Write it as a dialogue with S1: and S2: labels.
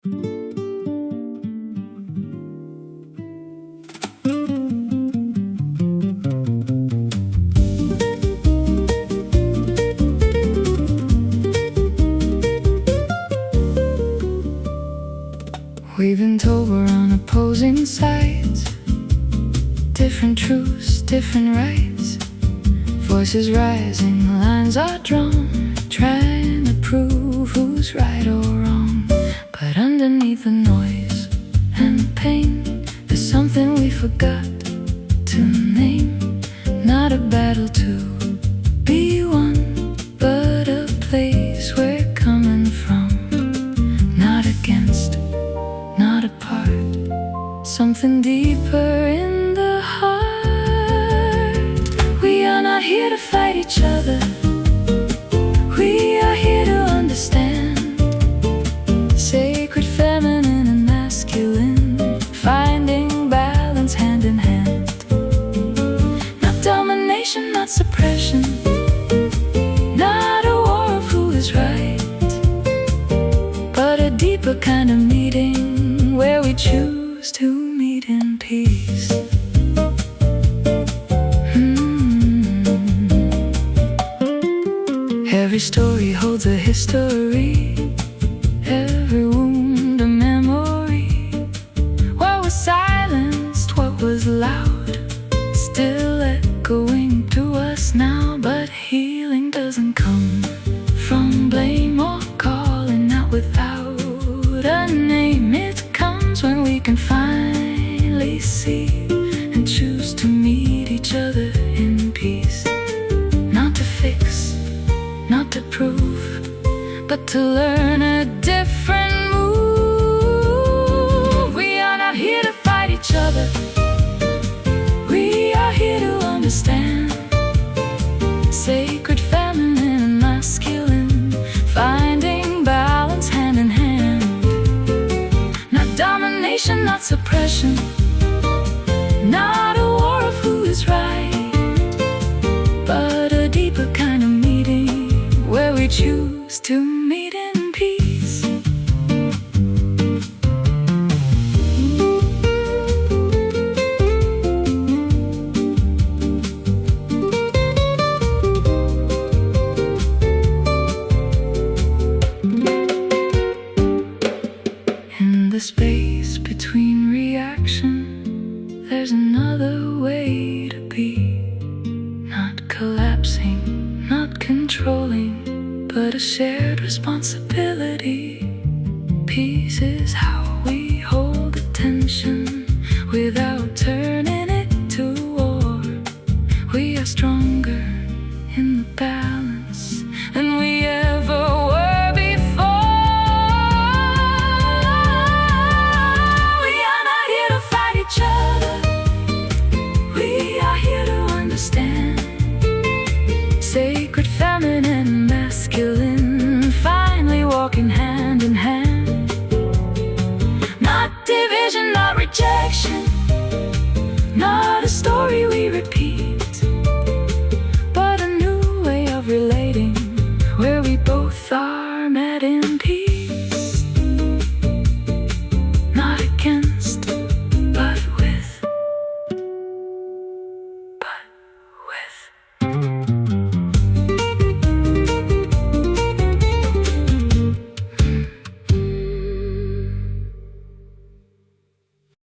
S1: We've been told we're on opposing sides, different truths, different rights. Voices rising, lines are drawn, trying to prove who's right or wrong. But underneath the noise and the pain, there's something we forgot to name. Not a battle to be won, but a place we're coming from. Not against, not apart, something deeper in the heart. We are not here to fight each other, we are here to understand. Sacred feminine and masculine, finding balance hand in hand. Not domination, not suppression, not a war of who is right, but a deeper kind of meeting where we choose to meet in peace. Every story holds a history, every wound a memory. What was silenced, what was loud, still echoing through us now. But healing doesn't come from blame or calling out without a name. It comes when we can finally see and choose to meet each other in peace. Not to fix, not to prove, but to learn a different move. We are not here to fight each other, we are here to understand. Sacred feminine and masculine, finding balance hand in hand. Not domination, not suppression, not a war of who is right, but a deeper kind of meeting where we choose to meet in peace. In the space between reaction, there's another way to be. Not collapsing, not controlling, but a shared responsibility. Peace is how